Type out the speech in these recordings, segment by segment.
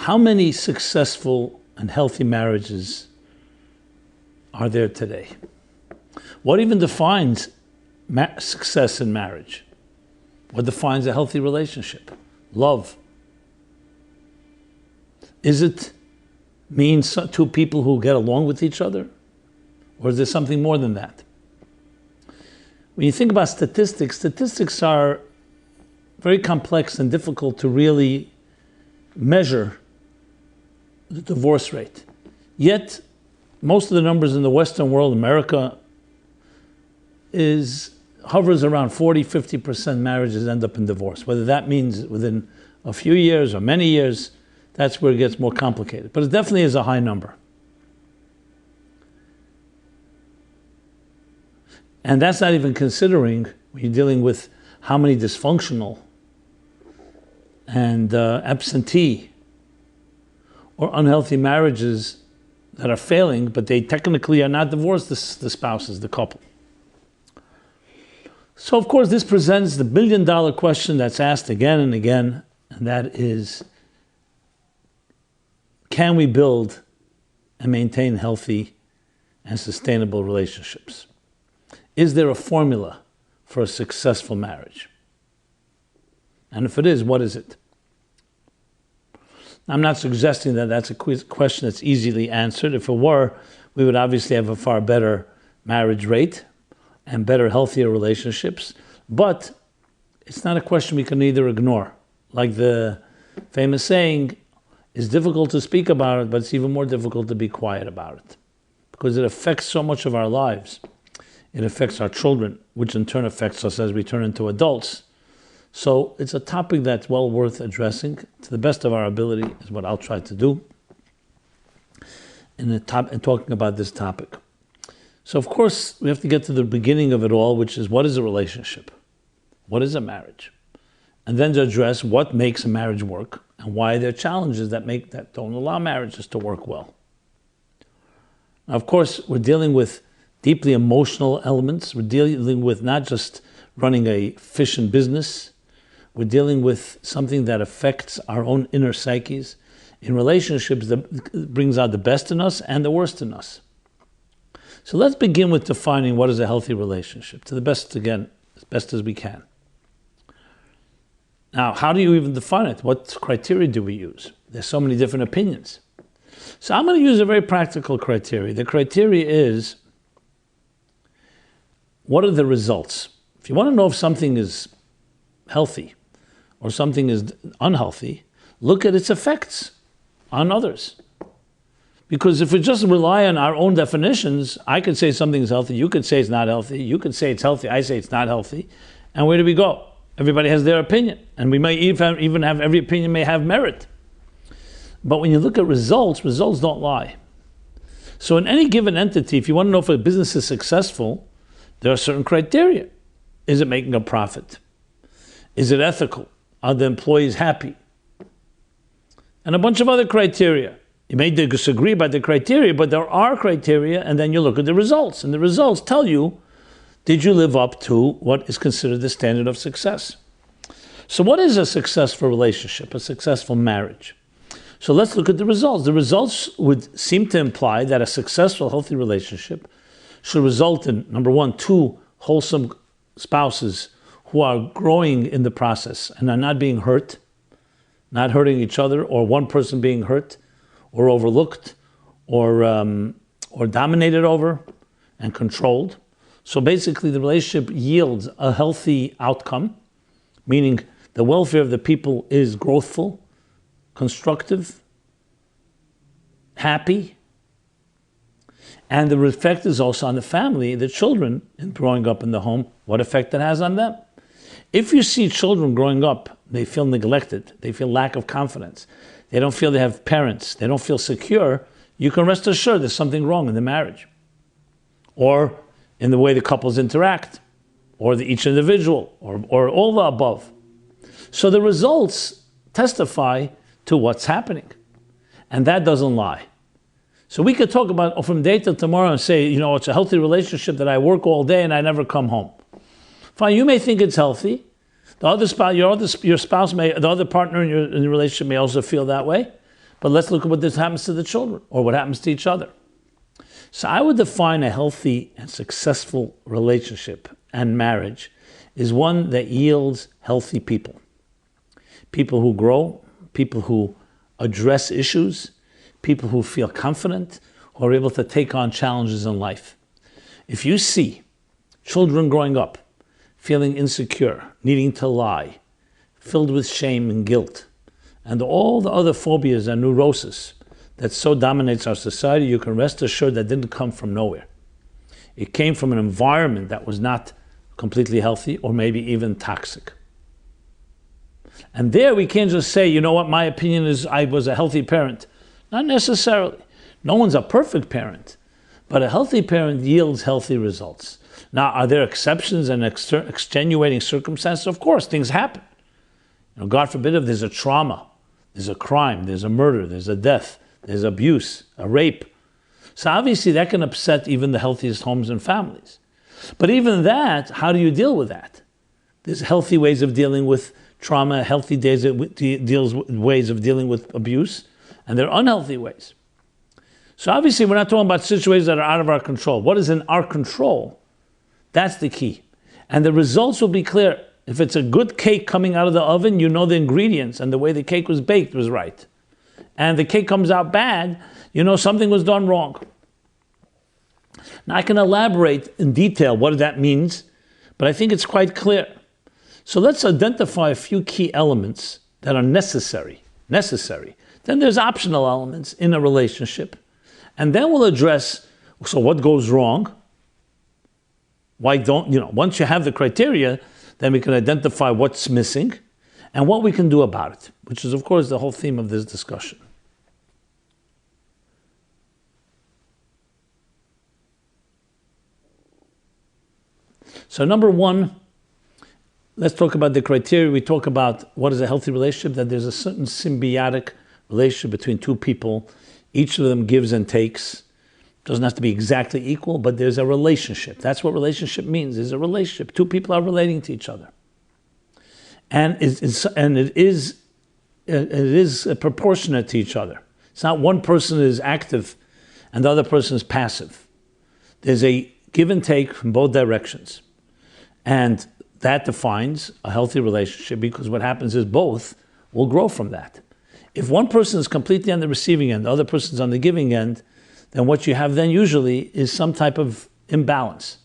how many successful and healthy marriages are there today? What even defines success in marriage? What defines a healthy relationship? Love. Is it means two people who get along with each other? Or is there something more than that? When you think about statistics, statistics are very complex and difficult to really measure the divorce rate. Yet, most of the numbers in the Western world, America, hovers around 40-50% marriages end up in divorce. Whether that means within a few years or many years, that's where it gets more complicated. But it definitely is a high number. And that's not even considering when you're dealing with how many dysfunctional and absentee or unhealthy marriages that are failing, but they technically are not divorced, the spouses, the couple. So of course this presents the billion-dollar question that's asked again and again, and that is, can we build and maintain healthy and sustainable relationships? Is there a formula for a successful marriage? And if it is, what is it? I'm not suggesting that that's a question that's easily answered. If it were, we would obviously have a far better marriage rate and better, healthier relationships. But it's not a question we can either ignore. Like the famous saying, it's difficult to speak about it, but it's even more difficult to be quiet about it. Because it affects so much of our lives. It affects our children, which in turn affects us as we turn into adults. So it's a topic that's well worth addressing to the best of our ability, is what I'll try to do in talking about this topic. So of course, we have to get to the beginning of it all, which is, what is a relationship? What is a marriage? And then to address what makes a marriage work and why there are challenges that don't allow marriages to work well. Now, of course, we're dealing with deeply emotional elements. We're dealing with not just running a efficient business. We're dealing with something that affects our own inner psyches. In relationships, that brings out the best in us and the worst in us. So let's begin with defining what is a healthy relationship, to the best, again, as best as we can. Now, how do you even define it? What criteria do we use? There's so many different opinions. So I'm going to use a very practical criteria. The criteria is, what are the results? If you want to know if something is healthy or something is unhealthy, look at its effects on others. Because if we just rely on our own definitions, I could say something is healthy, you could say it's not healthy, you could say it's healthy, I say it's not healthy, and where do we go? Everybody has their opinion, and we may even have, every opinion may have merit. But when you look at results, results don't lie. So in any given entity, if you want to know if a business is successful, there are certain criteria. Is it making a profit? Is it ethical? Are the employees happy? And a bunch of other criteria. You may disagree about the criteria, but there are criteria, and then you look at the results. And the results tell you, did you live up to what is considered the standard of success? So what is a successful relationship, a successful marriage? So let's look at the results. The results would seem to imply that a successful, healthy relationship should result in, number one, two wholesome spouses who are growing in the process and are not being hurt, not hurting each other, or one person being hurt or overlooked or dominated over and controlled. So basically the relationship yields a healthy outcome, meaning the welfare of the people is growthful, constructive, happy, and the effect is also on the family, the children, in growing up in the home, what effect it has on them. If you see children growing up, they feel neglected, they feel lack of confidence, they don't feel they have parents, they don't feel secure, you can rest assured there's something wrong in the marriage. Or in the way the couples interact, or each individual, or all the above. So the results testify to what's happening. And that doesn't lie. So we could talk about from day till tomorrow and say, it's a healthy relationship that I work all day and I never come home. Fine, you may think it's healthy. The other spouse, your spouse may, the other partner in the relationship may also feel that way. But let's look at what this happens to the children or what happens to each other. So I would define a healthy and successful relationship and marriage is one that yields healthy people. People who grow, people who address issues, people who feel confident, who are able to take on challenges in life. If you see children growing up, feeling insecure, needing to lie, filled with shame and guilt, and all the other phobias and neurosis that so dominates our society, you can rest assured that didn't come from nowhere. It came from an environment that was not completely healthy or maybe even toxic. And there we can't just say, you know what, my opinion is I was a healthy parent. Not necessarily. No one's a perfect parent, but a healthy parent yields healthy results. Now, are there exceptions and extenuating circumstances? Of course, things happen. God forbid if there's a trauma, there's a crime, there's a murder, there's a death, there's abuse, a rape. So obviously that can upset even the healthiest homes and families. But even that, how do you deal with that? There's healthy ways of dealing with trauma, healthy ways of dealing with abuse, and there are unhealthy ways. So obviously we're not talking about situations that are out of our control. What is in our control? That's the key. And the results will be clear. If it's a good cake coming out of the oven, you know the ingredients and the way the cake was baked was right. And the cake comes out bad, you know something was done wrong. Now I can elaborate in detail what that means, but I think it's quite clear. So let's identify a few key elements that are necessary. Then there's optional elements in a relationship. And then we'll address, so what goes wrong? Why don't, once you have the criteria, then we can identify what's missing and what we can do about it, which is, of course, the whole theme of this discussion. So number one, let's talk about the criteria. We talk about what is a healthy relationship, that there's a certain symbiotic relationship between two people. Each of them gives and takes. Doesn't have to be exactly equal, but there's a relationship. That's what relationship means. There's a relationship. Two people are relating to each other. And it is proportionate to each other. It's not one person is active and the other person is passive. There's a give and take from both directions. And that defines a healthy relationship, because what happens is both will grow from that. If one person is completely on the receiving end, the other person is on the giving end, then what you have then usually is some type of imbalance.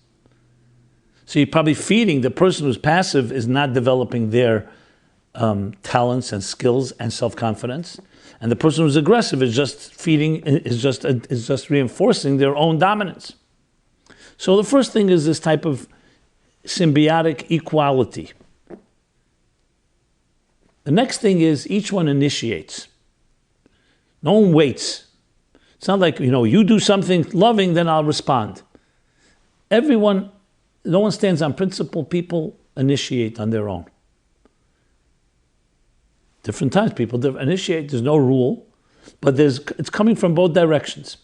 So you're probably feeding the person who's passive is not developing their talents and skills and self-confidence, and the person who's aggressive is just feeding, is just reinforcing their own dominance. So the first thing is this type of symbiotic equality. The next thing is each one initiates. No one waits. It's not like, you do something loving, then I'll respond. No one stands on principle. People initiate on their own. Different times people initiate. There's no rule, but it's coming from both directions.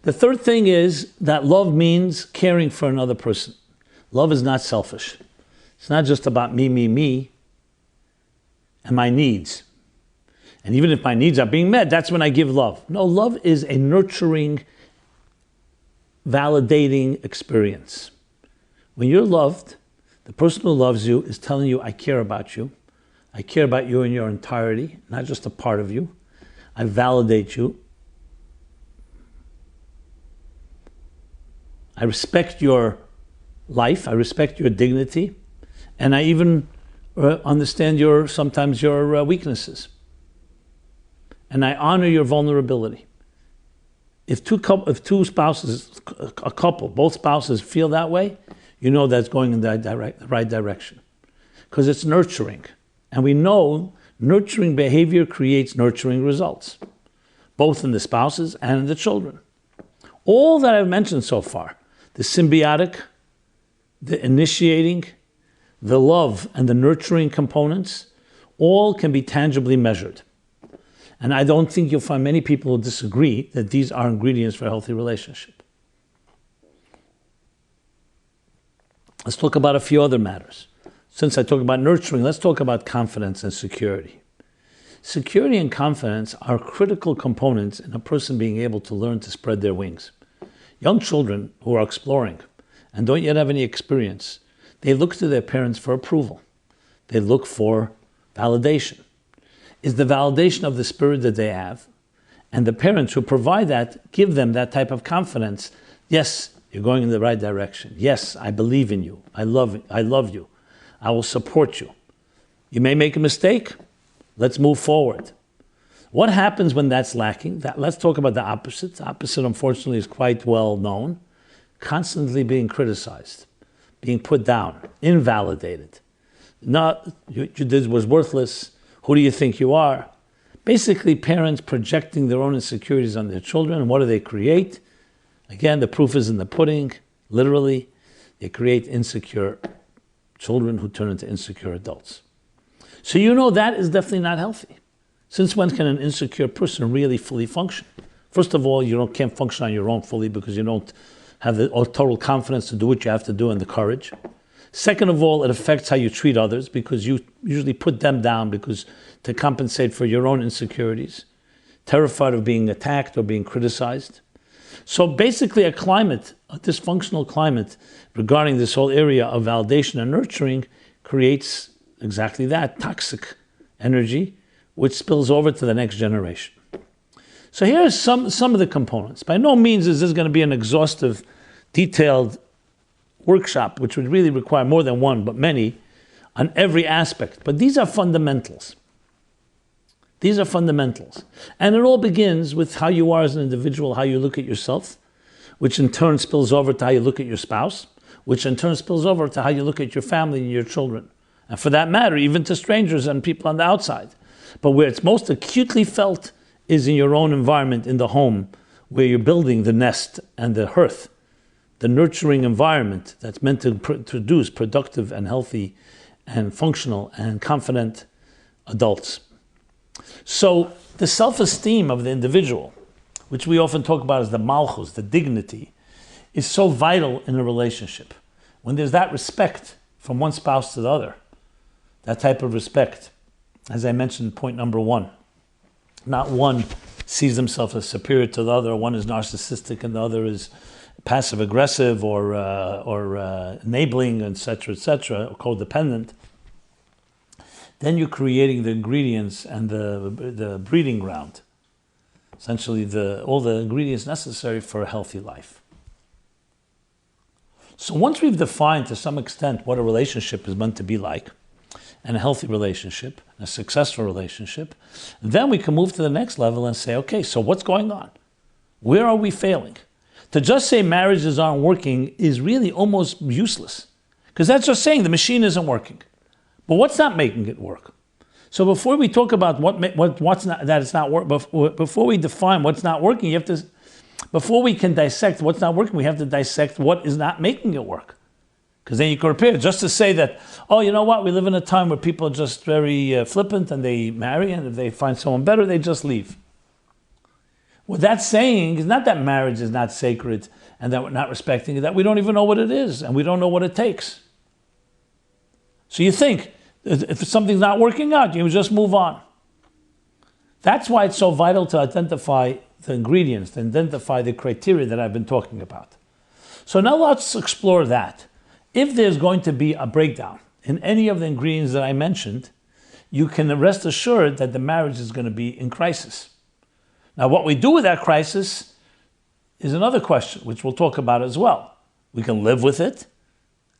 The third thing is that love means caring for another person. Love is not selfish. It's not just about me, and my needs. And even if my needs are being met, that's when I give love. No, love is a nurturing, validating experience. When you're loved, the person who loves you is telling you, I care about you. I care about you in your entirety, not just a part of you. I validate you. I respect your life. I respect your dignity. And I even understand sometimes your weaknesses. And I honor your vulnerability. If two spouses, a couple, both spouses feel that way, you know that's going in the right direction. Because it's nurturing. And we know nurturing behavior creates nurturing results, both in the spouses and in the children. All that I've mentioned so far, the symbiotic, the initiating, the love, and the nurturing components, all can be tangibly measured. And I don't think you'll find many people who disagree that these are ingredients for a healthy relationship. Let's talk about a few other matters. since I talk about nurturing, let's talk about confidence and security. Security and confidence are critical components in a person being able to learn to spread their wings. Young children who are exploring and don't yet have any experience, they look to their parents for approval. They look for validation. Is the validation of the spirit that they have, and the parents who provide that give them that type of confidence. Yes, you're going in the right direction. Yes, I believe in you. I love you. I will support you. You may make a mistake. Let's move forward. What happens when that's lacking? Let's talk about the opposite. The opposite, unfortunately, is quite well known. Constantly being criticized, being put down, invalidated. Not, you did was worthless. Who do you think you are? Basically, parents projecting their own insecurities on their children. And what do they create? Again, the proof is in the pudding. Literally, they create insecure children who turn into insecure adults. So you know that is definitely not healthy. Since when can an insecure person really fully function? First of all, can't function on your own fully because you don't have the total confidence to do what you have to do and the courage. Second of all, it affects how you treat others because you usually put them down because to compensate for your own insecurities, terrified of being attacked or being criticized. So basically a dysfunctional climate regarding this whole area of validation and nurturing creates exactly that, toxic energy, which spills over to the next generation. So here are some of the components. By no means is this going to be an exhaustive, detailed workshop, which would really require more than one, but many, on every aspect. But these are fundamentals. These are fundamentals. And it all begins with how you are as an individual, how you look at yourself, which in turn spills over to how you look at your spouse, which in turn spills over to how you look at your family and your children. And for that matter, even to strangers and people on the outside. But where it's most acutely felt is in your own environment, in the home, where you're building the nest and the hearth, the nurturing environment that's meant to produce productive and healthy and functional and confident adults. So the self-esteem of the individual, which we often talk about as the malchus, the dignity, is so vital in a relationship. When there's that respect from one spouse to the other, that type of respect, as I mentioned, point number one, not one sees himself as superior to the other, one is narcissistic and the other is passive-aggressive or enabling, etc., or codependent, then you're creating the ingredients and the breeding ground, essentially all the ingredients necessary for a healthy life. So once we've defined to some extent what a relationship is meant to be like, and a healthy relationship, a successful relationship, then we can move to the next level and say, okay, so what's going on? Where are we failing? To just say marriages aren't working is really almost useless, because that's just saying the machine isn't working. But what's not making it work? So before we talk about what's not, that it's not working, before we define what's not working, before we can dissect what's not working, we have to dissect what is not making it work. Because then you can repair it. Just to say that, oh, you know what, we live in a time where people are just very flippant and they marry, and if they find someone better, they just leave. What that's saying is not that marriage is not sacred and that we're not respecting it, that we don't even know what it is and we don't know what it takes. So you think, if something's not working out, you just move on. That's why it's so vital to identify the ingredients, to identify the criteria that I've been talking about. So now let's explore that. If there's going to be a breakdown in any of the ingredients that I mentioned, you can rest assured that the marriage is going to be in crisis. Now, what we do with that crisis is another question, which we'll talk about as well. We can live with it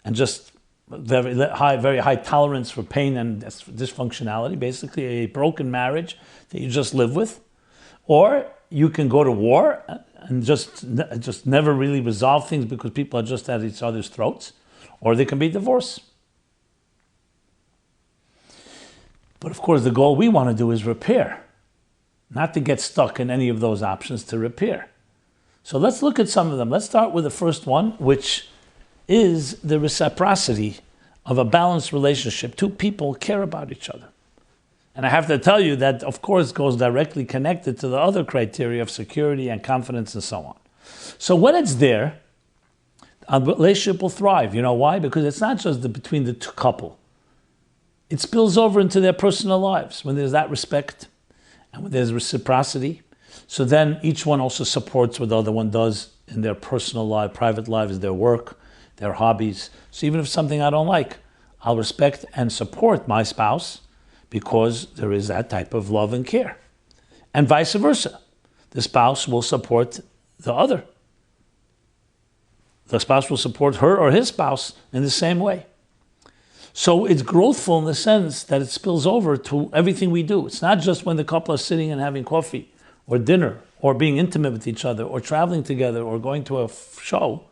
and just very high tolerance for pain and dysfunctionality, basically a broken marriage that you just live with. Or you can go to war and just never really resolve things because people are just at each other's throats. Or there can be divorce. But of course, the goal we want to do is repair, not to get stuck in any of those options, to repair. So let's look at some of them. Let's start with the first one, which is the reciprocity of a balanced relationship. Two people care about each other. And I have to tell you that, of course, goes directly connected to the other criteria of security and confidence and so on. So when it's there, a relationship will thrive. You know why? Because it's not just between the two couple. it spills over into their personal lives when there's that respect and when there's reciprocity. So then each one also supports what the other one does in their personal life, private lives, their work, their hobbies. So even if something I don't like, I'll respect and support my spouse because there is that type of love and care. And vice versa. The spouse will support the other. The spouse will support her or his spouse in the same way. So it's growthful in the sense that it spills over to everything we do. It's not just when the couple are sitting and having coffee or dinner or being intimate with each other or traveling together or going to a show.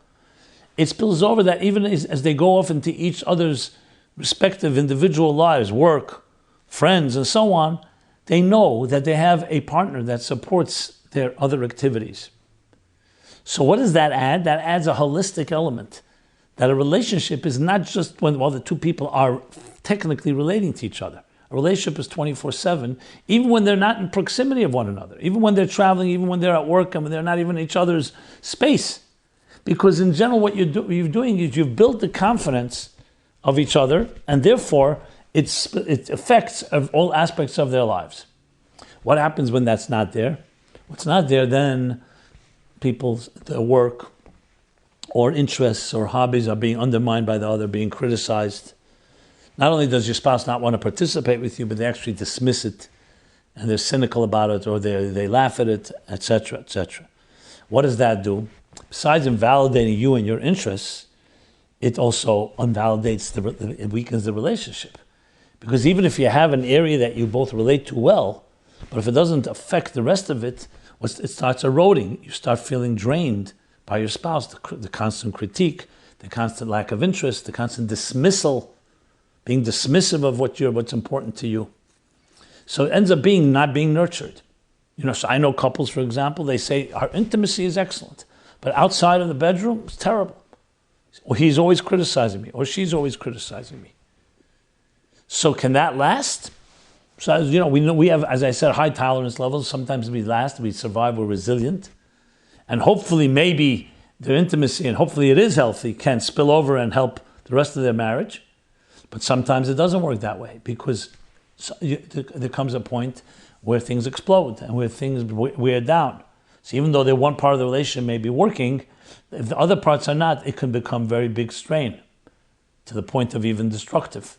It spills over that even as they go off into each other's respective individual lives, work, friends, and so on, they know that they have a partner that supports their other activities. So what does that add? That adds a holistic element. That a relationship is not just when the two people are technically relating to each other. A relationship is 24/7, even when they're not in proximity of one another, even when they're traveling, even when they're at work, and when they're not even in each other's space. Because in general, what you're doing is you've built the confidence of each other, and therefore it affects all aspects of their lives. What happens when that's not there? What's not there, then their work or interests or hobbies are being undermined by the other, being criticized. Not only does your spouse not want to participate with you, but they actually dismiss it, and they're cynical about it, or they laugh at it, etc., etc. What does that do? Besides invalidating you and your interests, it also it weakens the relationship. Because even if you have an area that you both relate to well, but if it doesn't affect the rest of it, it starts eroding. You start feeling drained by your spouse, the constant critique, the constant lack of interest, the constant dismissal, being dismissive of what's important to you. So it ends up not being nurtured. So I know couples, for example, they say our intimacy is excellent, but outside of the bedroom, it's terrible. Or he's always criticizing me, or she's always criticizing me. So can that last? So we have, as I said, high tolerance levels. Sometimes we last, we survive, we're resilient. And hopefully maybe their intimacy, and hopefully it is healthy, can spill over and help the rest of their marriage. But sometimes it doesn't work that way, because there comes a point where things explode and where things wear down. So even though one part of the relationship may be working, if the other parts are not, it can become very big strain to the point of even destructive.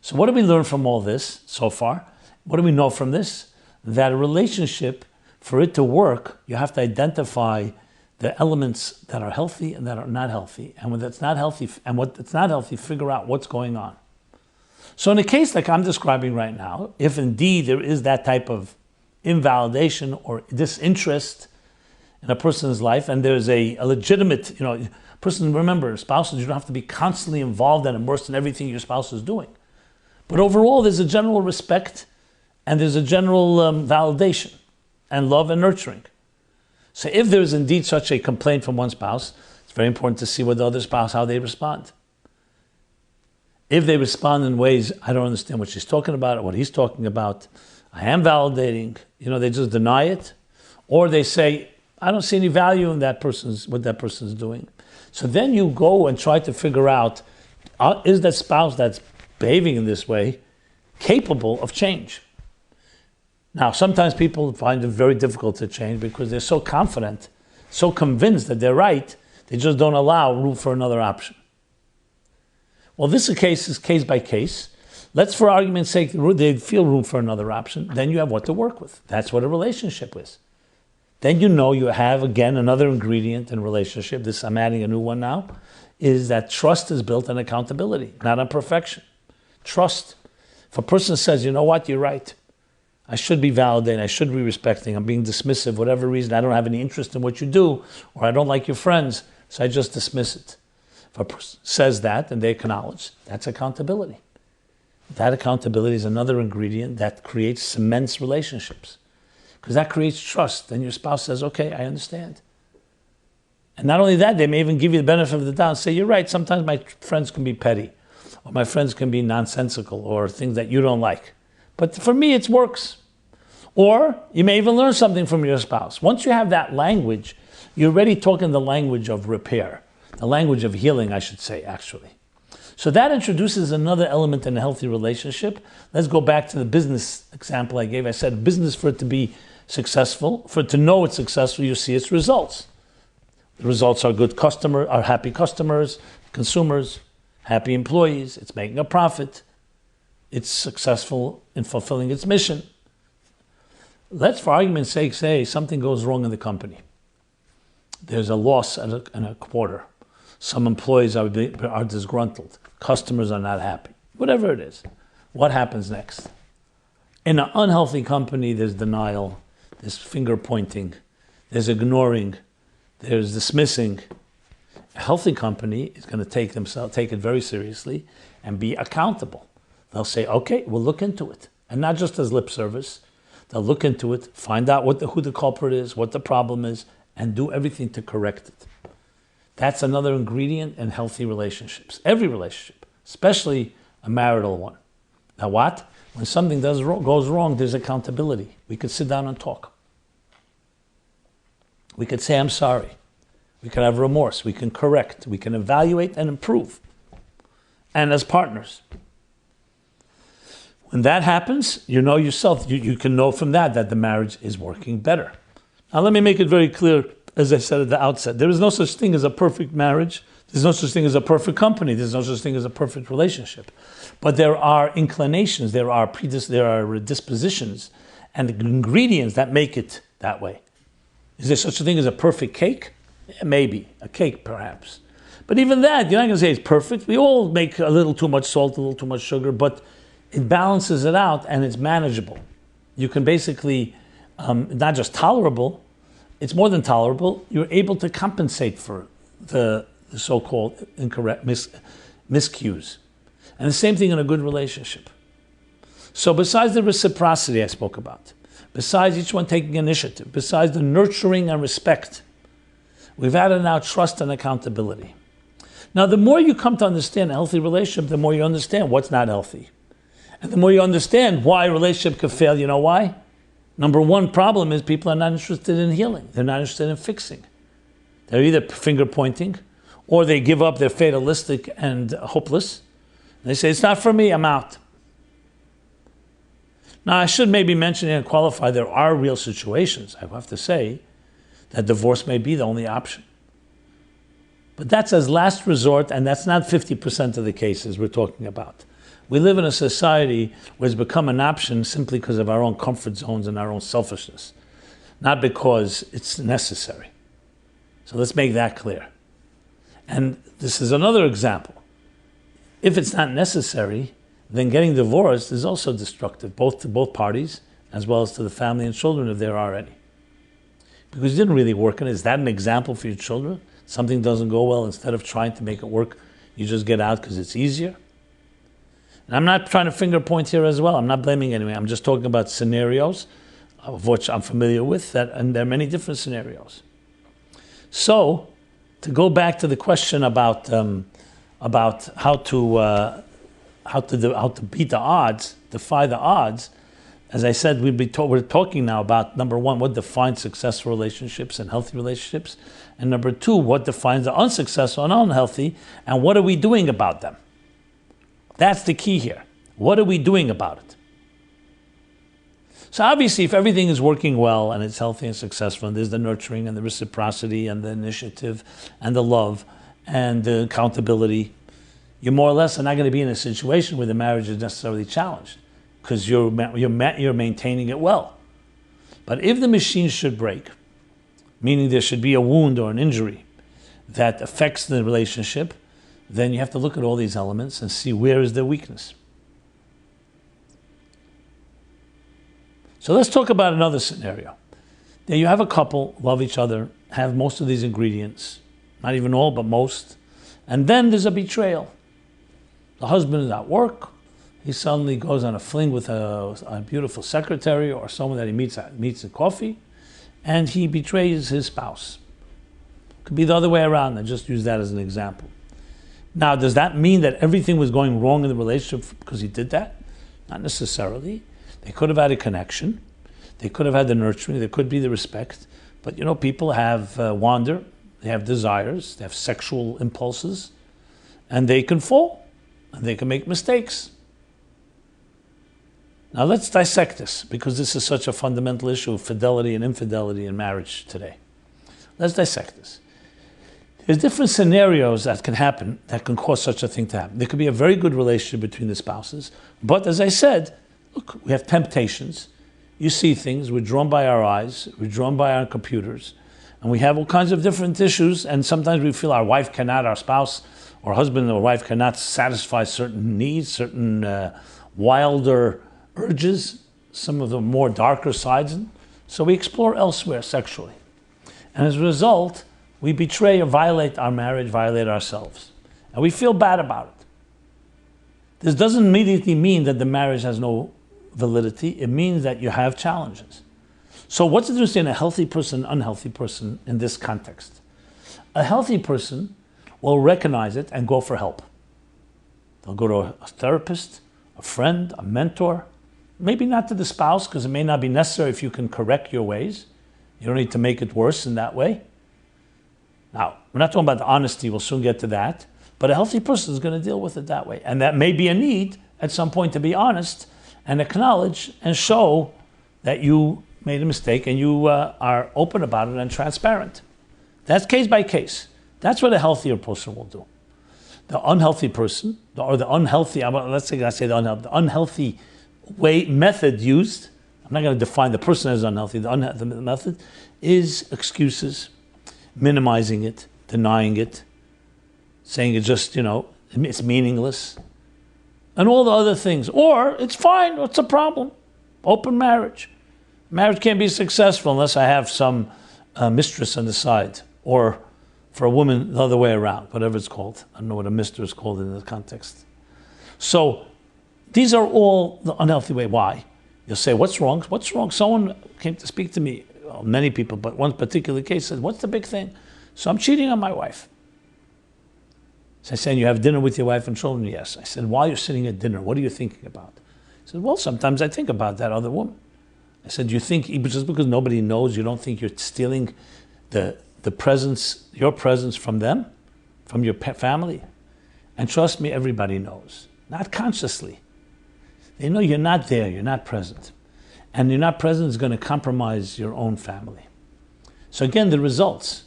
So what do we learn from all this so far? What do we know from this? That a relationship, for it to work, you have to identify the elements that are healthy and that are not healthy. And when that's not healthy, and what it's not healthy, figure out what's going on. So in a case like I'm describing right now, if indeed there is that type of invalidation or disinterest in a person's life, and there's a legitimate, person, remember, spouses, you don't have to be constantly involved and immersed in everything your spouse is doing. But overall, there's a general respect and there's a general validation and love and nurturing. So if there is indeed such a complaint from one spouse, it's very important to see with the other spouse how they respond. If they respond in ways, I don't understand what she's talking about or what he's talking about, I am validating, they just deny it, or they say, I don't see any value in what that person's doing. So then you go and try to figure out, is that spouse that's behaving in this way capable of change? Now, sometimes people find it very difficult to change because they're so confident, so convinced that they're right, they just don't allow room for another option. Well, this is case by case. Let's, for argument's sake, they feel room for another option. Then you have what to work with. That's what a relationship is. Then you have, again, another ingredient in a relationship. I'm adding a new one now, is that trust is built on accountability, not on perfection. Trust. If a person says, you know what, you're right, I should be validating, I should be respecting, I'm being dismissive, whatever reason, I don't have any interest in what you do, or I don't like your friends, so I just dismiss it. If a person says that and they acknowledge, that's accountability. That accountability is another ingredient that cements relationships. Because that creates trust. Then your spouse says, okay, I understand. And not only that, they may even give you the benefit of the doubt and say, you're right, sometimes my friends can be petty, or my friends can be nonsensical, or things that you don't like. But for me, it works. Or you may even learn something from your spouse. Once you have that language, you're already talking the language of repair, the language of healing, I should say, actually. So that introduces another element in a healthy relationship. Let's go back to the business example I gave. I said business, for it to be successful, for it to know it's successful, you see its results. The results are are happy customers, consumers, happy employees, it's making a profit, it's successful in fulfilling its mission. Let's, for argument's sake, say something goes wrong in the company. There's a loss in a quarter. Some employees are disgruntled. Customers are not happy. Whatever it is. What happens next? In an unhealthy company, there's denial, there's finger pointing, there's ignoring, there's dismissing. A healthy company is going to take it very seriously and be accountable. They'll say, okay, we'll look into it. And not just as lip service. They'll look into it, find out who the culprit is, what the problem is, and do everything to correct it. That's another ingredient in healthy relationships. Every relationship, especially a marital one. Now what? When something goes wrong, there's accountability. We could sit down and talk. We could say, I'm sorry. We can have remorse. We can correct. We can evaluate and improve. And as partners. When that happens, you know yourself, you can know from that the marriage is working better. Now let me make it very clear, as I said at the outset, there is no such thing as a perfect marriage. There's no such thing as a perfect company. There's no such thing as a perfect relationship. But there are inclinations, there are dispositions and ingredients that make it that way. Is there such a thing as a perfect cake? Yeah, maybe. A cake, perhaps. But even that, you're not going to say it's perfect. We all make a little too much salt, a little too much sugar, but it balances it out and it's manageable. You can basically, not just tolerable, it's more than tolerable. You're able to compensate for the so-called incorrect miscues. And the same thing in a good relationship. So besides the reciprocity I spoke about, besides each one taking initiative, besides the nurturing and respect, we've added now trust and accountability. Now, the more you come to understand a healthy relationship, the more you understand what's not healthy. And the more you understand why a relationship could fail, you know why? Number one problem is people are not interested in healing. They're not interested in fixing. They're either finger pointing or they give up, they're fatalistic and hopeless. And they say, it's not for me, I'm out. Now, I should maybe mention and qualify, there are real situations, I have to say, that divorce may be the only option. But that's as last resort, and that's not 50% of the cases we're talking about. We live in a society where it's become an option simply because of our own comfort zones and our own selfishness, not because it's necessary. So let's make that clear. And this is another example. If it's not necessary, then getting divorced is also destructive, both to both parties, as well as to the family and children if there are any. Because it didn't really work. And is that an example for your children? Something doesn't go well, instead of trying to make it work, you just get out because it's easier? And I'm not trying to finger point here as well. I'm not blaming anyone. I'm just talking about scenarios of which I'm familiar with, and there are many different scenarios. So, to go back to the question about how to beat the odds, defy the odds, as I said, we're talking now about, number one, what defines successful relationships and healthy relationships, and number two, what defines the unsuccessful and unhealthy, and what are we doing about them? That's the key here. What are we doing about it? So obviously, if everything is working well and it's healthy and successful, and there's the nurturing and the reciprocity and the initiative and the love and the accountability, you more or less are not going to be in a situation where the marriage is necessarily challenged because you're maintaining it well. But if the machine should break, meaning there should be a wound or an injury that affects the relationship, then you have to look at all these elements and see where is their weakness. So let's talk about another scenario. There you have a couple, love each other, have most of these ingredients, not even all, but most, and then there's a betrayal. The husband is at work, he suddenly goes on a fling with a beautiful secretary or someone that he meets at coffee, and he betrays his spouse. Could be the other way around, I just use that as an example. Now, does that mean that everything was going wrong in the relationship because he did that? Not necessarily. They could have had a connection. They could have had the nurturing. There could be the respect. But, people have wander. They have desires. They have sexual impulses. And they can fall. and they can make mistakes. Now let's dissect this, because this is such a fundamental issue of fidelity and infidelity in marriage today. Let's dissect this. There's different scenarios that can happen that can cause such a thing to happen. There could be a very good relationship between the spouses, but as I said, look, we have temptations. You see things, we're drawn by our eyes, we're drawn by our computers, and we have all kinds of different issues, and sometimes we feel our spouse, or husband or wife cannot satisfy certain needs, certain wilder urges, some of the more darker sides. So we explore elsewhere sexually. And as a result, we betray or violate our marriage, violate ourselves. And we feel bad about it. This doesn't immediately mean that the marriage has no validity. It means that you have challenges. So what's the difference between a healthy person and an unhealthy person in this context? A healthy person will recognize it and go for help. They'll go to a therapist, a friend, a mentor. Maybe not to the spouse, because it may not be necessary if you can correct your ways. You don't need to make it worse in that way. Now, we're not talking about the honesty, we'll soon get to that, but a healthy person is going to deal with it that way. And that may be a need at some point to be honest and acknowledge and show that you made a mistake and you are open about it and transparent. That's case by case. That's what a healthier person will do. The unhealthy person, or the unhealthy, the unhealthy method used, I'm not going to define the person as unhealthy, the method is excuses, minimizing it, denying it, saying it just, it's meaningless, and all the other things. Or it's fine, what's the problem? Open marriage. Marriage can't be successful unless I have some mistress on the side, or for a woman, the other way around, whatever it's called. I don't know what a mistress is called in this context. So these are all the unhealthy way. Why? You'll say, what's wrong? What's wrong? Someone came to speak to me, well, many people, but one particular case said, what's the big thing? So I'm cheating on my wife. So I said, you have dinner with your wife and children? Yes. I said, while you're sitting at dinner, what are you thinking about? He said, well, sometimes I think about that other woman. I said, you think, just because nobody knows, you don't think you're stealing the presence, your presence from them, from your family? And trust me, everybody knows. Not consciously. They know you're not there, you're not present. And you're not present is going to compromise your own family. So again, the results.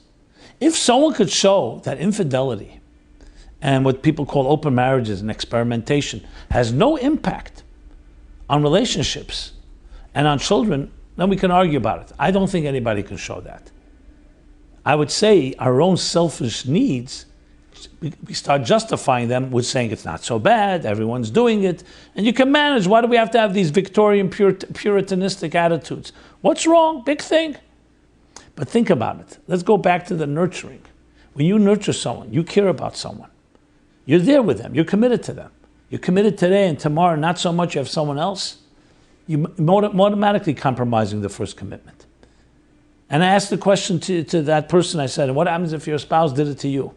If someone could show that infidelity and what people call open marriages and experimentation has no impact on relationships and on children, then we can argue about it. I don't think anybody can show that. I would say our own selfish needs, we start justifying them with saying it's not so bad, everyone's doing it, and you can manage. Why do we have to have these Victorian puritanistic attitudes? What's wrong? Big thing. But think about it. Let's go back to the nurturing. When you nurture someone, you care about someone. You're there with them. You're committed to them. You're committed today and tomorrow, not so much you have someone else. You're automatically compromising the first commitment. And I asked the question to that person, I said, what happens if your spouse did it to you?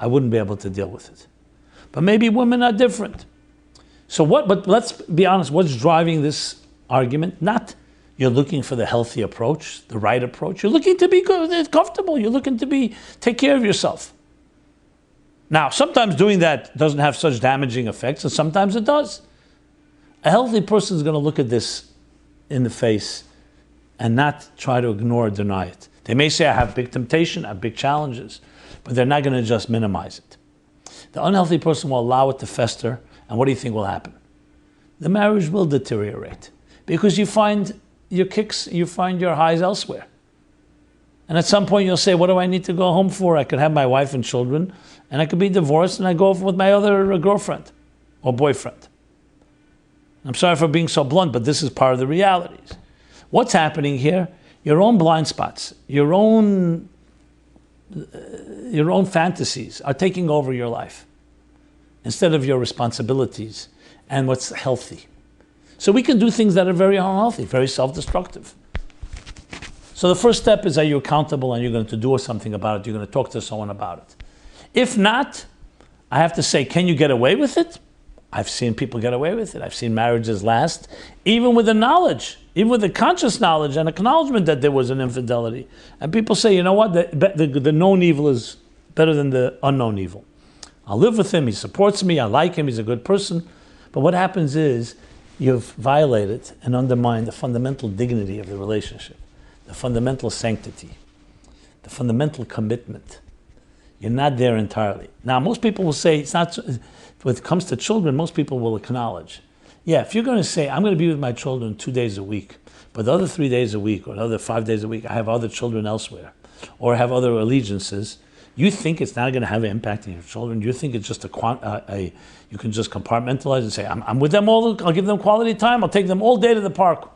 I wouldn't be able to deal with it. But maybe women are different. But let's be honest, what's driving this argument? Not you're looking for the healthy approach, the right approach. You're looking to be good, comfortable. You're looking to take care of yourself. Now, sometimes doing that doesn't have such damaging effects, and sometimes it does. A healthy person is going to look at this in the face and not try to ignore or deny it. They may say, I have big temptation, I have big challenges, but they're not going to just minimize it. The unhealthy person will allow it to fester, and what do you think will happen? The marriage will deteriorate because you find your kicks, you find your highs elsewhere. And at some point you'll say, what do I need to go home for? I could have my wife and children, and I could be divorced, and I go with my other girlfriend or boyfriend. I'm sorry for being so blunt, but this is part of the realities. What's happening here? Your own blind spots, your own fantasies are taking over your life instead of your responsibilities and what's healthy. So we can do things that are very unhealthy, very self-destructive. So the first step is, are you accountable and you're going to do something about it? You're going to talk to someone about it. If not, I have to say, can you get away with it? I've seen people get away with it. I've seen marriages last, even with the knowledge, even with the conscious knowledge and acknowledgement that there was an infidelity. And people say, you know what, the known evil is better than the unknown evil. I'll live with him, he supports me, I like him, he's a good person. But what happens is you've violated and undermined the fundamental dignity of the relationship, the fundamental sanctity, the fundamental commitment. You're not there entirely. Now, most people will say, it's not. When it comes to children, most people will acknowledge, yeah, if you're going to say, I'm going to be with my children 2 days a week, but the other 3 days a week or the other 5 days a week, I have other children elsewhere, or have other allegiances, you think it's not going to have an impact on your children? You think it's just you can just compartmentalize and say, I'm with them all, I'll give them quality time, I'll take them all day to the park.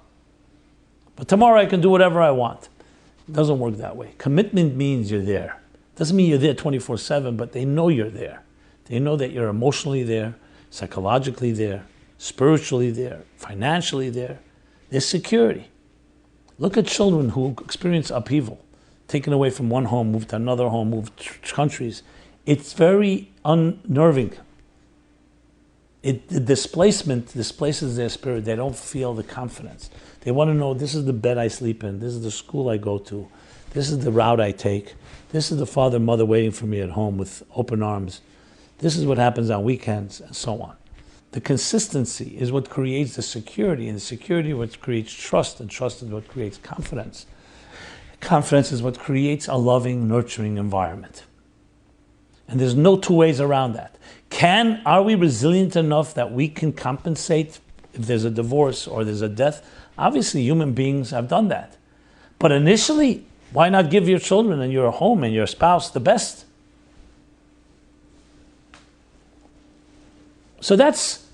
But tomorrow I can do whatever I want. It doesn't work that way. Commitment means you're there. Doesn't mean you're there 24/7, but they know you're there. They know that you're emotionally there, psychologically there, spiritually there, financially there. There's security. Look at children who experience upheaval, taken away from one home, moved to another home, moved countries. It's very unnerving. The displacement displaces their spirit. They don't feel the confidence. They want to know, this is the bed I sleep in, this is the school I go to, this is the route I take, this is the father and mother waiting for me at home with open arms, this is what happens on weekends, and so on. The consistency is what creates the security, and the security is what creates trust, and trust is what creates confidence. Confidence is what creates a loving, nurturing environment. And there's no two ways around that. Are we resilient enough that we can compensate if there's a divorce or there's a death? Obviously, human beings have done that. But initially, why not give your children and your home and your spouse the best? So that's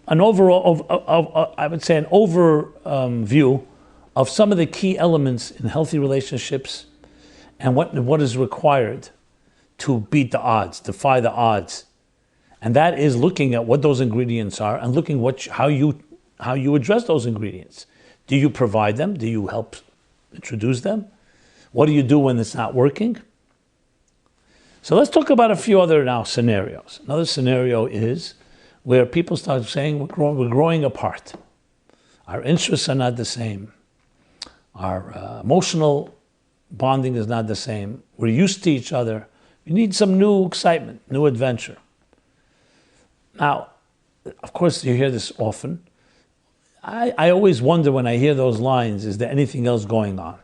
an overall, I would say, an overview of some of the key elements in healthy relationships and what is required to beat the odds, defy the odds. And that is looking at what those ingredients are and looking how you address those ingredients. Do you provide them? Do you help introduce them? What do you do when it's not working? So let's talk about a few other now scenarios. Another scenario is where people start saying we're growing apart. Our interests are not the same. Our emotional bonding is not the same. We're used to each other. We need some new excitement, new adventure. Now, of course, you hear this often. I always wonder when I hear those lines, is there anything else going on?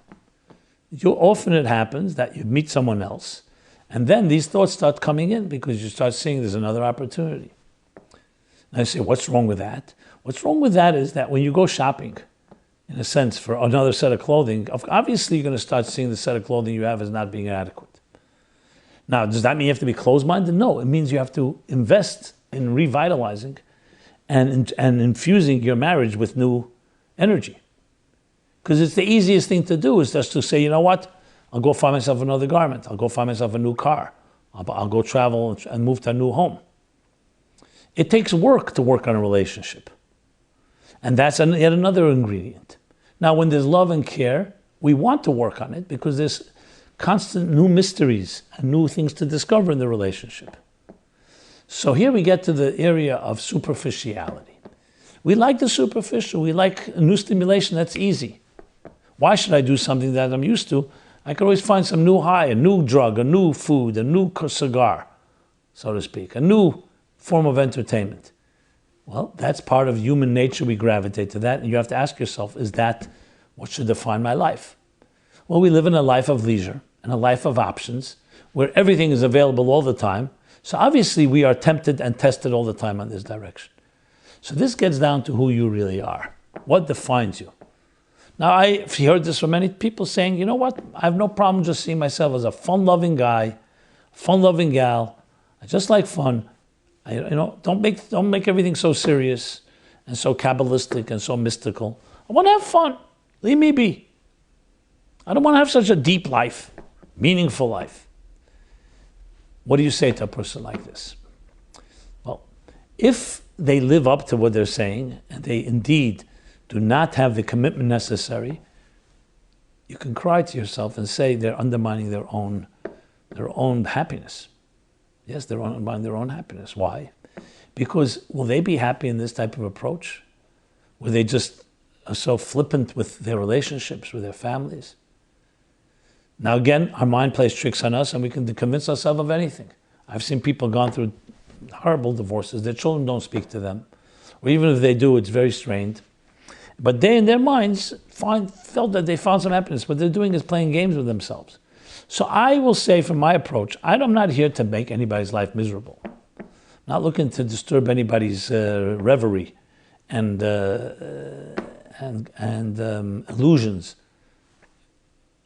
Often it happens that you meet someone else, and then these thoughts start coming in because you start seeing there's another opportunity. And I say, what's wrong with that? What's wrong with that is that when you go shopping, in a sense, for another set of clothing, obviously you're going to start seeing the set of clothing you have as not being adequate. Now, does that mean you have to be closed-minded? No, it means you have to invest in revitalizing and infusing your marriage with new energy. Because it's the easiest thing to do is just to say, you know what? I'll go find myself another garment. I'll go find myself a new car. I'll go travel and move to a new home. It takes work to work on a relationship. And that's yet another ingredient. Now, when there's love and care, we want to work on it because there's constant new mysteries and new things to discover in the relationship. So here we get to the area of superficiality. We like the superficial. We like new stimulation. That's easy. Why should I do something that I'm used to? I could always find some new high, a new drug, a new food, a new cigar, so to speak, a new form of entertainment. Well, that's part of human nature. We gravitate to that. And you have to ask yourself, is that what should define my life? Well, we live in a life of leisure and a life of options where everything is available all the time. So obviously we are tempted and tested all the time on this direction. So this gets down to who you really are. What defines you? Now, I've heard this from many people saying, you know what? I have no problem just seeing myself as a fun-loving guy, fun-loving gal. I just like fun. Don't make everything so serious and so Kabbalistic and so mystical. I want to have fun. Leave me be. I don't want to have such a deep life, meaningful life. What do you say to a person like this? Well, if they live up to what they're saying and they indeed do not have the commitment necessary, you can cry to yourself and say they're undermining their own happiness. Yes, they're undermining their own happiness. Why? Because will they be happy in this type of approach? Where they just are so flippant with their relationships, with their families? Now again, our mind plays tricks on us and we can convince ourselves of anything. I've seen people gone through horrible divorces. Their children don't speak to them. Or even if they do, it's very strained. But they, in their minds, felt that they found some happiness. What they're doing is playing games with themselves. So I will say, from my approach, I'm not here to make anybody's life miserable. I'm not looking to disturb anybody's reverie and illusions.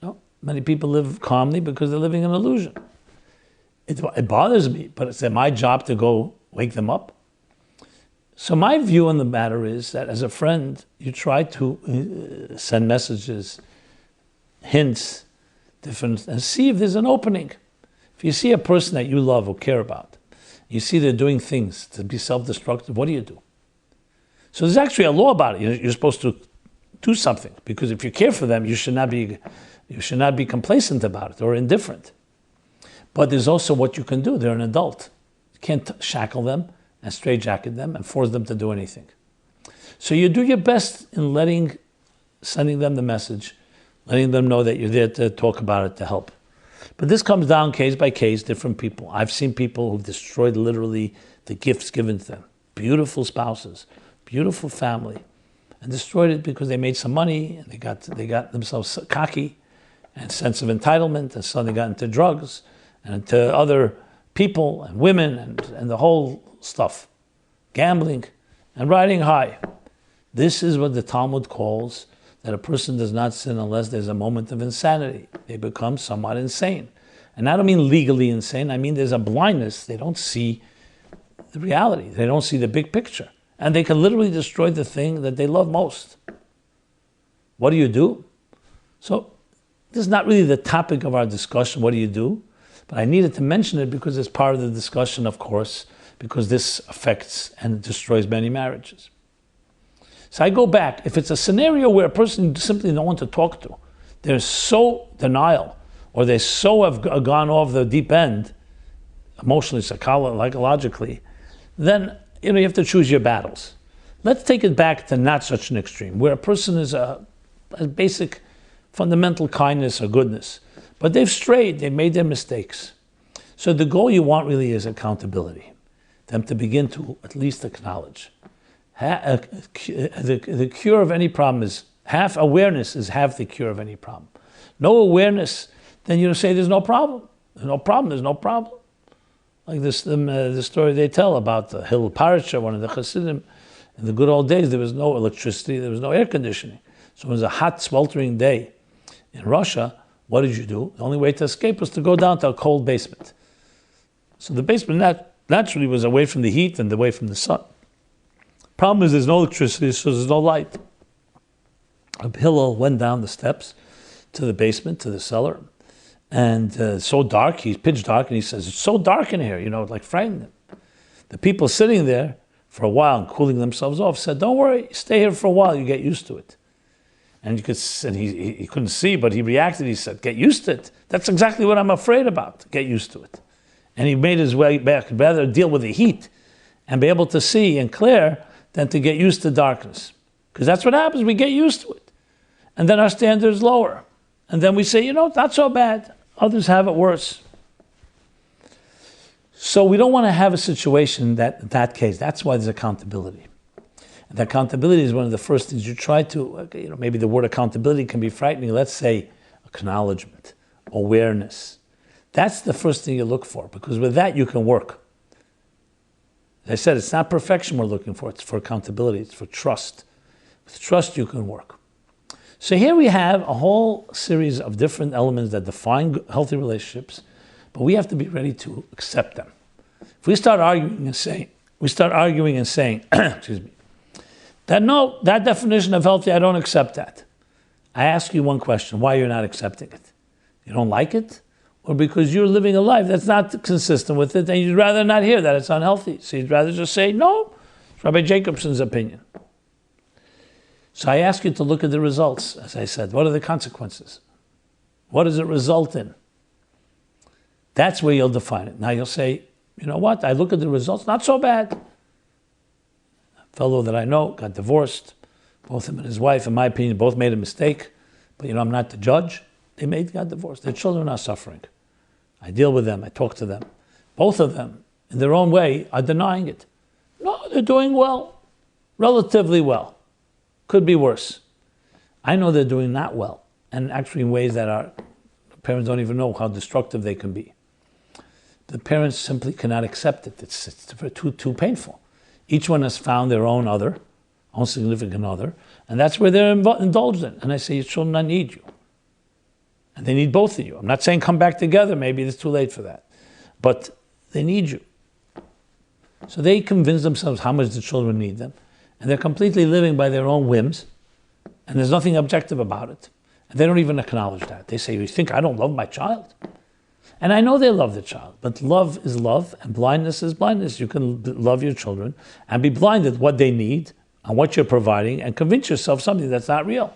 No, many people live calmly because they're living an illusion. It bothers me, but it's my job to go wake them up. So my view on the matter is that as a friend, you try to send messages, hints, different, and see if there's an opening. If you see a person that you love or care about, you see they're doing things to be self-destructive, what do you do? So there's actually a law about it. You're supposed to do something, because if you care for them, you should not be complacent about it or indifferent. But there's also what you can do. They're an adult. You can't shackle them and straitjacket them and force them to do anything. So you do your best in sending them the message, letting them know that you're there to talk about it, to help. But this comes down case by case, different people. I've seen people who've destroyed literally the gifts given to them. Beautiful spouses, beautiful family, and destroyed it because they made some money and they got themselves cocky and sense of entitlement, and suddenly got into drugs and into other people and women and the whole stuff, gambling and riding high. This is what the Talmud calls that a person does not sin unless there's a moment of insanity. They become somewhat insane. And I don't mean legally insane, I mean there's a blindness. They don't see the reality. They don't see the big picture. And they can literally destroy the thing that they love most. What do you do? So this is not really the topic of our discussion, what do you do? But I needed to mention it because it's part of the discussion, of course, because this affects and destroys many marriages. So I go back. If it's a scenario where a person simply don't want to talk to, they're so denial, or they so have gone off the deep end, emotionally, psychologically, then you have to choose your battles. Let's take it back to not such an extreme, where a person is a basic fundamental kindness or goodness, but they've strayed, they've made their mistakes. So the goal you want really is accountability, them to begin to at least acknowledge. The cure of any problem is half awareness is half the cure of any problem. No awareness, then you say there's no problem. There's no problem, there's no problem. Like the story they tell about the Hill Parasha, one of the Hasidim. In the good old days, there was no electricity, there was no air conditioning. So it was a hot, sweltering day in Russia. What did you do? The only way to escape was to go down to a cold basement. So the basement naturally was away from the heat and away from the sun. Problem is there's no electricity, so there's no light. Hillel went down the steps to the basement, to the cellar, and so dark, he's pitch dark, and he says, it's so dark in here, like frightened him. The people sitting there for a while and cooling themselves off said, don't worry, stay here for a while, you get used to it. And he couldn't see, but he reacted. He said, get used to it. That's exactly what I'm afraid about, get used to it. And he made his way back, rather deal with the heat and be able to see and clear than to get used to darkness. Because that's what happens, we get used to it. And then our standards lower. And then we say, it's not so bad. Others have it worse. So we don't want to have a situation that case. That's why there's accountability. And accountability is one of the first things you try to, maybe the word accountability can be frightening. Let's say acknowledgement, awareness. That's the first thing you look for, because with that you can work. As I said, it's not perfection we're looking for, it's for accountability, it's for trust. With trust you can work. So here we have a whole series of different elements that define healthy relationships, but we have to be ready to accept them. If we start arguing and saying, excuse me, that definition of healthy, I don't accept that. I ask you one question, why you're not accepting it? You don't like it? Or because you're living a life that's not consistent with it, and you'd rather not hear that it's unhealthy. So you'd rather just say, no, it's Rabbi Jacobson's opinion. So I ask you to look at the results, as I said. What are the consequences? What does it result in? That's where you'll define it. Now you'll say, you know what, I look at the results, not so bad. A fellow that I know got divorced. Both him and his wife, in my opinion, both made a mistake. But I'm not the judge. They got divorced. Their children are suffering. I deal with them, I talk to them. Both of them, in their own way, are denying it. No, they're doing well, relatively well. Could be worse. I know they're doing not well, and actually in ways that our parents don't even know how destructive they can be. The parents simply cannot accept it. It's too painful. Each one has found their own significant other, and that's where they're indulged in. And I say, your children need you. And they need both of you. I'm not saying come back together, maybe it's too late for that. But they need you. So they convince themselves how much the children need them. And they're completely living by their own whims. And there's nothing objective about it. And they don't even acknowledge that. They say, you think I don't love my child? And I know they love the child. But love is love and blindness is blindness. You can love your children and be blind at what they need and what you're providing and convince yourself something that's not real.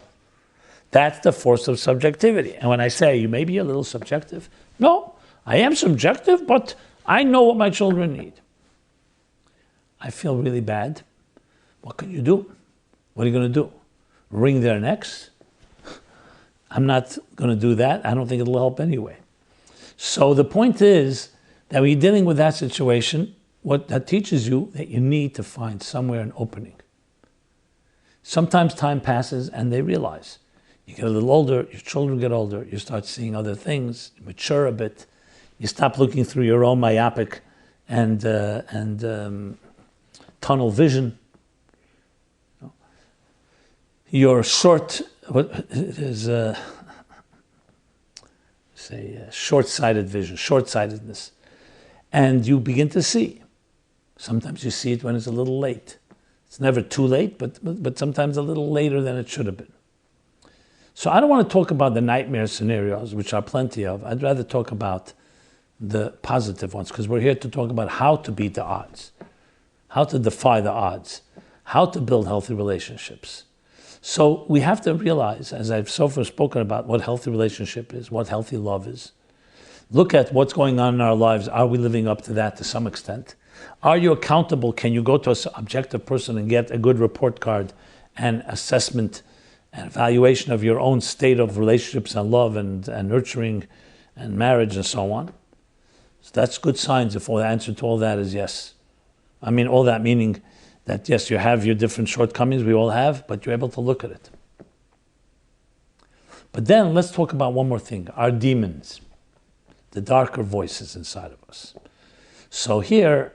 That's the force of subjectivity. And when I say you may be a little subjective, no, I am subjective, but I know what my children need. I feel really bad. What can you do? What are you going to do? Wring their necks? I'm not going to do that. I don't think it'll help anyway. So the point is that when you're dealing with that situation, what that teaches you that you need to find somewhere an opening. Sometimes time passes and they realize. You get a little older, your children get older, you start seeing other things, you mature a bit, you stop looking through your own myopic and tunnel vision. Your short-sighted vision, short-sightedness, and you begin to see. Sometimes you see it when it's a little late. It's never too late, but sometimes a little later than it should have been. So I don't want to talk about the nightmare scenarios, which are plenty of. I'd rather talk about the positive ones, because we're here to talk about how to beat the odds, how to defy the odds, how to build healthy relationships. So we have to realize, as I've so far spoken about, what healthy relationship is, what healthy love is. Look at what's going on in our lives. Are we living up to that to some extent? Are you accountable? Can you go to an objective person and get a good report card and assessment and evaluation of your own state of relationships and love and nurturing and marriage and so on? So that's good signs if the answer to all that is yes. I mean, all that meaning that yes, you have your different shortcomings, we all have, but you're able to look at it. But then let's talk about one more thing, our demons, the darker voices inside of us. So here,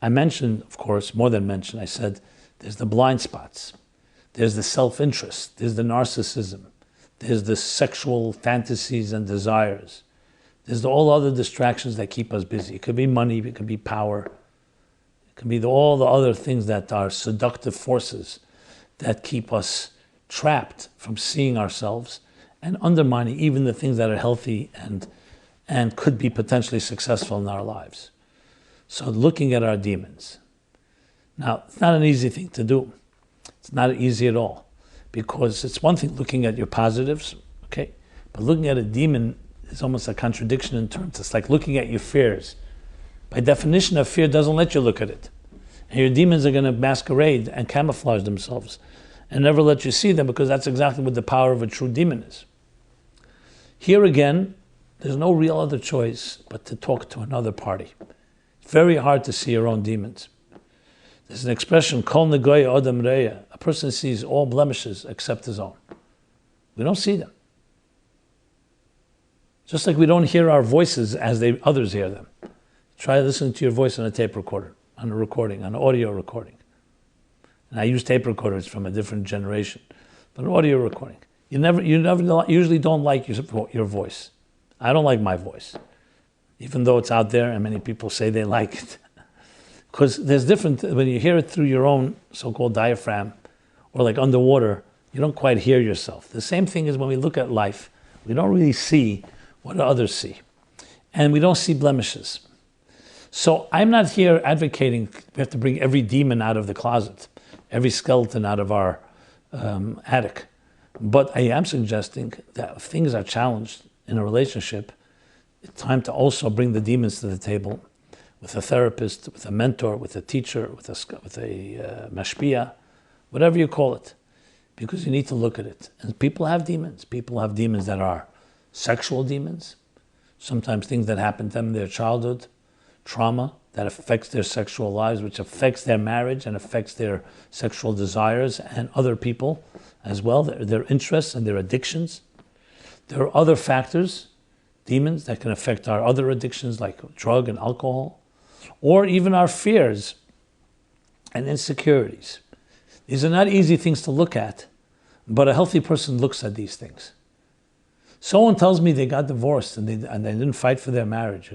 I mentioned, of course, more than mentioned, I said, there's the blind spots. There's the self-interest. There's the narcissism. There's the sexual fantasies and desires. There's all other distractions that keep us busy. It could be money, it could be power. It could be all the other things that are seductive forces that keep us trapped from seeing ourselves and undermining even the things that are healthy and could be potentially successful in our lives. So looking at our demons. Now, it's not an easy thing to do. It's not easy at all, because it's one thing looking at your positives, okay, but looking at a demon is almost a contradiction in terms. It's like looking at your fears. By definition, a fear doesn't let you look at it. And your demons are going to masquerade and camouflage themselves and never let you see them, because that's exactly what the power of a true demon is. Here again, there's no real other choice but to talk to another party. It's very hard to see your own demons. There's an expression, Kol negoya odam reya. A person sees all blemishes except his own. We don't see them. Just like we don't hear our voices as others hear them. Try listening to your voice on a tape recorder, on a recording, on an audio recording. And I use tape recorders from a different generation, but an audio recording. You usually don't like your voice. I don't like my voice, even though it's out there and many people say they like it. Because there's different, when you hear it through your own so-called diaphragm, or like underwater, you don't quite hear yourself. The same thing is when we look at life, we don't really see what others see. And we don't see blemishes. So I'm not here advocating we have to bring every demon out of the closet, every skeleton out of our attic. But I am suggesting that if things are challenged in a relationship, it's time to also bring the demons to the table, with a therapist, with a mentor, with a teacher, with a mashpia, whatever you call it, because you need to look at it. And people have demons. People have demons that are sexual demons, sometimes things that happened to them in their childhood, trauma, that affects their sexual lives, which affects their marriage and affects their sexual desires and other people as well, their interests and their addictions. There are other factors, demons, that can affect our other addictions like drug and alcohol, or even our fears and insecurities. These are not easy things to look at, but a healthy person looks at these things. Someone tells me they got divorced and they didn't fight for their marriage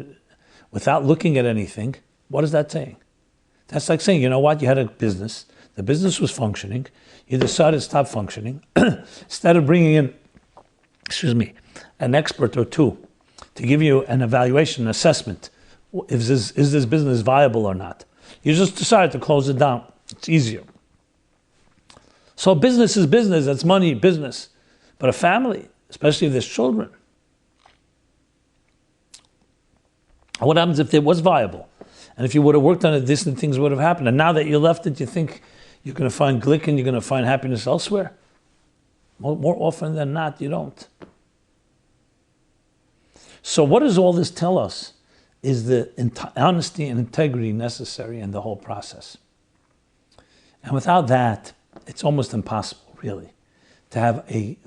without looking at anything. What is that saying? That's like saying, you know what, you had a business, the business was functioning, you decided to stop functioning, instead of bringing in, an expert or two to give you an evaluation, an assessment, is this business viable or not? You just decided to close it down. It's easier. So business is business, that's money, business. But a family, especially if there's children, what happens if it was viable? And if you would have worked on it, distant things would have happened. And now that you left it, you think you're going to find glick and you're going to find happiness elsewhere? More often than not, you don't. So what does all this tell us? Is the honesty and integrity necessary in the whole process. And without that, it's almost impossible, really, to have a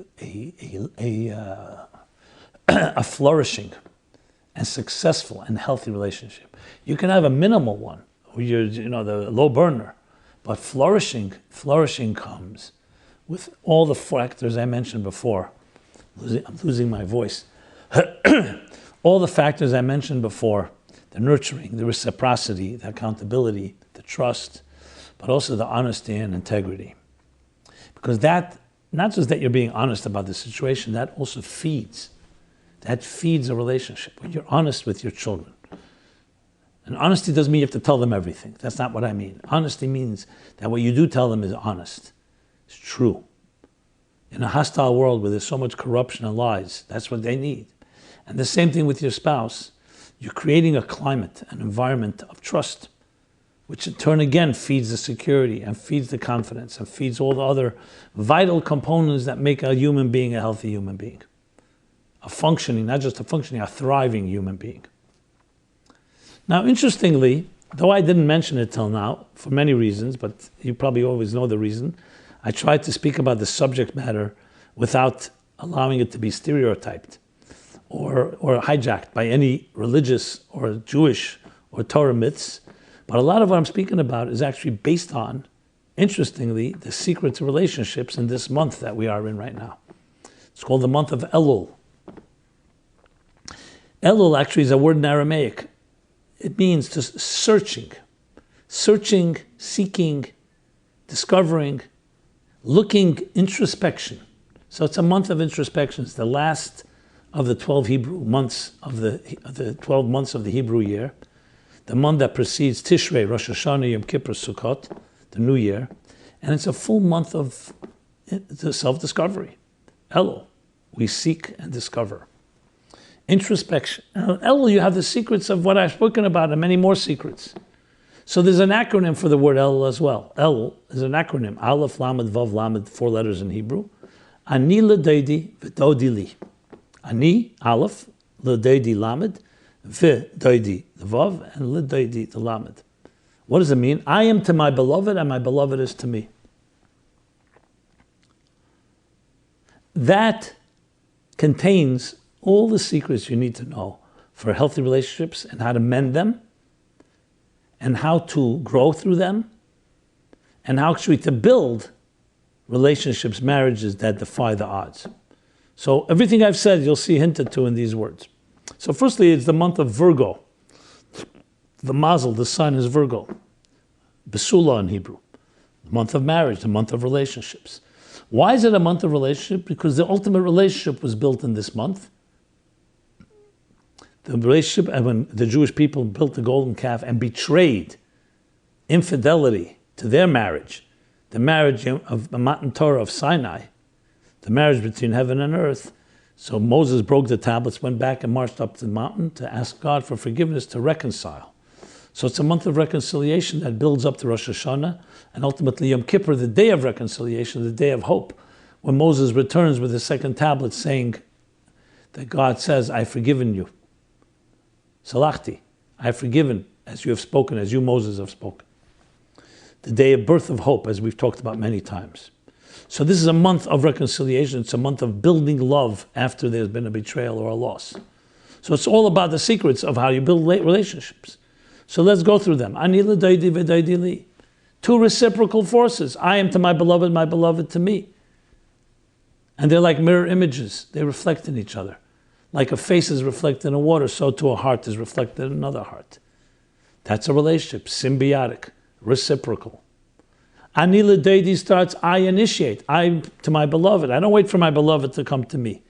flourishing and successful and healthy relationship. You can have a minimal one, where you're, the low burner, but flourishing comes with all the factors I mentioned before. I'm losing my voice. All the factors I mentioned before, the nurturing, the reciprocity, the accountability, the trust, but also the honesty and integrity. Because that, not just that you're being honest about the situation, that also feeds. That feeds a relationship. When you're honest with your children. And honesty doesn't mean you have to tell them everything. That's not what I mean. Honesty means that what you do tell them is honest. It's true. In a hostile world where there's so much corruption and lies, that's what they need. And the same thing with your spouse. You're creating a climate, an environment of trust, which in turn again feeds the security and feeds the confidence and feeds all the other vital components that make a human being a healthy human being. A functioning, not just a functioning, a thriving human being. Now, interestingly, though I didn't mention it till now, for many reasons, but you probably always know the reason, I tried to speak about the subject matter without allowing it to be stereotyped or hijacked by any religious or Jewish or Torah myths. But a lot of what I'm speaking about is actually based on, interestingly, the secret to relationships in this month that we are in right now. It's called the month of Elul. Elul actually is a word in Aramaic. It means just searching, seeking, discovering, looking, introspection. So it's a month of introspection. It's the last of the 12 Hebrew months of the 12 months of the Hebrew year. The month that precedes Tishrei, Rosh Hashanah, Yom Kippur, Sukkot, the New Year. And it's a full month of self-discovery. Elul, we seek and discover. Introspection. Elul, you have the secrets of what I've spoken about and many more secrets. So there's an acronym for the word Elul as well. Elul is an acronym. Aleph, Lamed, Vav, Lamed, 4 letters in Hebrew. Ani l'doidi v'dodi li. Ani, Aleph, l'doidi, Lamed, v'doidi, the Vav, and l'doidi, the Lamed. What does it mean? I am to my beloved and my beloved is to me. That contains all the secrets you need to know for healthy relationships and how to mend them and how to grow through them and how actually to build relationships, marriages that defy the odds. So everything I've said, you'll see hinted to in these words. So firstly, it's the month of Virgo. The mazel, the sign is Virgo. Besula in Hebrew. The month of marriage, the month of relationships. Why is it a month of relationship? Because the ultimate relationship was built in this month. The relationship, and when the Jewish people built the golden calf and betrayed infidelity to their marriage, the marriage of the Matan Torah of Sinai, the marriage between heaven and earth. So Moses broke the tablets, went back and marched up to the mountain to ask God for forgiveness, to reconcile. So it's a month of reconciliation that builds up to Rosh Hashanah, and ultimately Yom Kippur, the day of reconciliation, the day of hope, when Moses returns with the second tablet saying that God says, I've forgiven you. Salachti, I've forgiven as you have spoken, as you, Moses, have spoken. The day of birth of hope, as we've talked about many times. So this is a month of reconciliation. It's a month of building love after there's been a betrayal or a loss. So it's all about the secrets of how you build relationships. So let's go through them. Ani l'daydi v'daydi li. Two reciprocal forces. I am to my beloved to me. And they're like mirror images. They reflect in each other. Like a face is reflected in water, so too a heart is reflected in another heart. That's a relationship, symbiotic, reciprocal. Ani l'daydi starts, I initiate. I to my beloved. I don't wait for my beloved to come to me.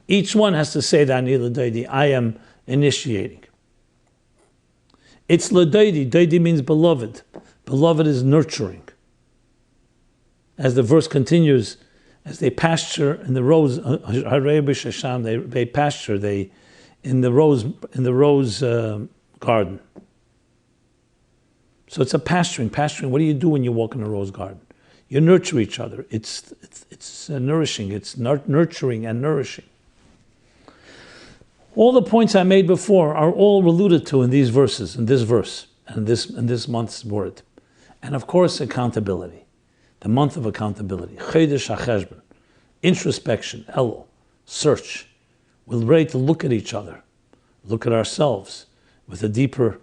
Each one has to say that ani l'daydi, I am initiating. It's l'daydi. Daydi means beloved. Beloved is nurturing. As the verse continues, as they pasture in the rose, they pasture in the rose garden. So it's a pasturing. Pasturing. What do you do when you walk in a rose garden? You nurture each other. It's nourishing. It's nurturing and nourishing. All the points I made before are all alluded to in these verses, in this verse, and this month's word. And of course, accountability. The month of accountability. Chodesh HaCheshbon. Introspection. Elul. Search. We're ready to look at each other. Look at ourselves with a deeper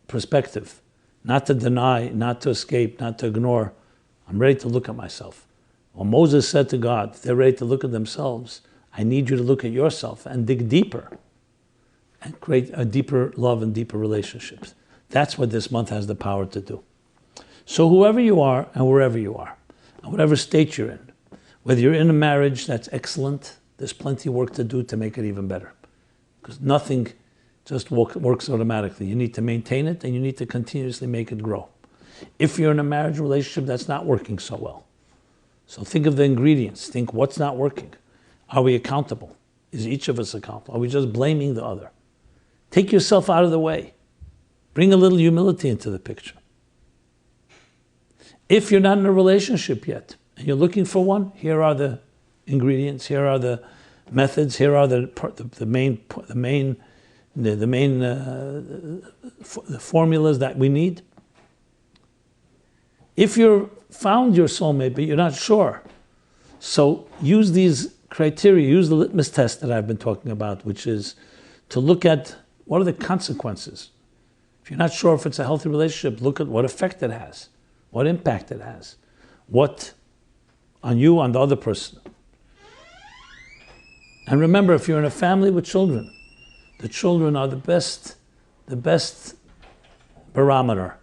perspective. Not to deny, not to escape, not to ignore. I'm ready to look at myself. Well, Moses said to God, they're ready to look at themselves. I need you to look at yourself and dig deeper and create a deeper love and deeper relationships. That's what this month has the power to do. So whoever you are and wherever you are, and whatever state you're in, whether you're in a marriage, that's excellent. There's plenty of work to do to make it even better. Because nothing just works automatically. You need to maintain it and you need to continuously make it grow. If you're in a marriage relationship that's not working so well, so think of the ingredients. Think what's not working. Are we accountable? Is each of us accountable? Are we just blaming the other? Take yourself out of the way. Bring a little humility into the picture. If you're not in a relationship yet and you're looking for one, here are the ingredients. Here are the methods. Here are the formulas that we need. If you've found your soulmate but you're not sure, so use these criteria, use the litmus test that I've been talking about, which is to look at what are the consequences. If you're not sure if it's a healthy relationship, look at what effect it has, what impact it has, what on you, on the other person. And remember, if you're in a family with children, the children are the best barometer.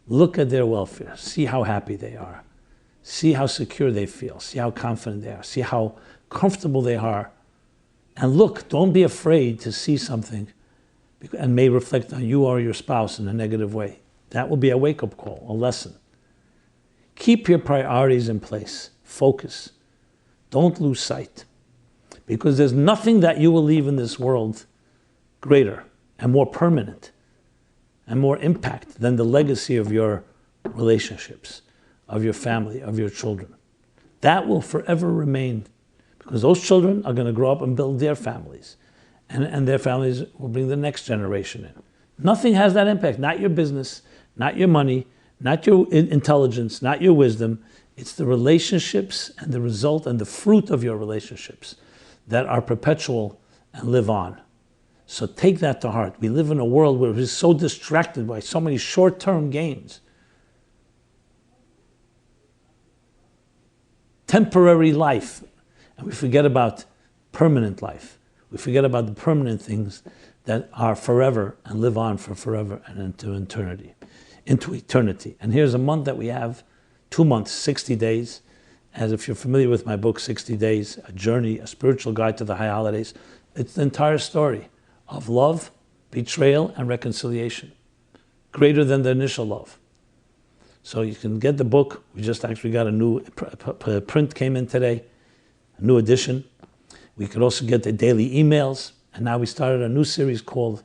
Look at their welfare, see how happy they are, see how secure they feel, see how confident they are, see how comfortable they are. And look, don't be afraid to see something and may reflect on you or your spouse in a negative way. That will be a wake-up call, a lesson. Keep your priorities in place. Focus. Don't lose sight. Because there's nothing that you will leave in this world greater and more permanent and more impact than the legacy of your relationships, of your family, of your children. That will forever remain, because those children are going to grow up and build their families, and their families will bring the next generation in. Nothing has that impact. Not your business, not your money, not your intelligence, not your wisdom. It's the relationships and the result and the fruit of your relationships that are perpetual and live on. So take that to heart. We live in a world where we're so distracted by so many short-term gains. Temporary life. And we forget about permanent life. We forget about the permanent things that are forever and live on for forever and into eternity. And here's a month that we have, 2 months, 60 days. As if you're familiar with my book, 60 Days, a journey, a spiritual guide to the high holidays. It's the entire story of love, betrayal, and reconciliation. Greater than the initial love. So you can get the book. We just actually got a new print came in today, a new edition. We could also get the daily emails. And now we started a new series called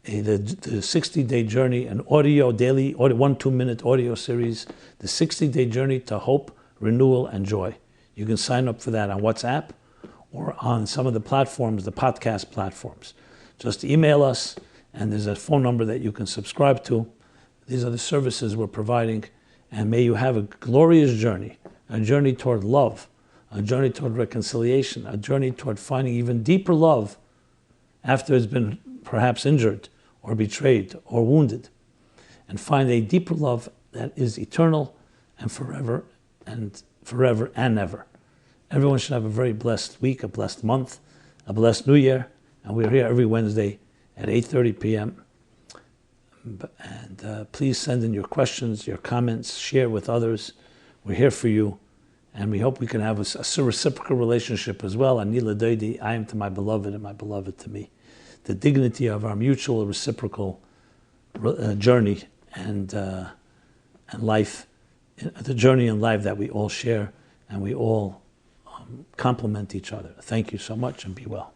the 60-Day Journey, an daily 1-2-minute audio series, the 60-Day Journey to Hope, Renewal, and Joy. You can sign up for that on WhatsApp or on some of the platforms, the podcast platforms. Just email us and there's a phone number that you can subscribe to. These are the services we're providing, and may you have a glorious journey, a journey toward love, a journey toward reconciliation, a journey toward finding even deeper love after it's been perhaps injured or betrayed or wounded, and find a deeper love that is eternal and forever and ever. Everyone should have a very blessed week, a blessed month, a blessed new year, and we're here every Wednesday at 8:30 p.m. And please send in your questions, your comments, share with others. We're here for you, and we hope we can have a reciprocal relationship as well. Anila Doidi, I am to my beloved and my beloved to me. The dignity of our mutual reciprocal journey and life, the journey in life that we all share and we all complement each other. Thank you so much and be well.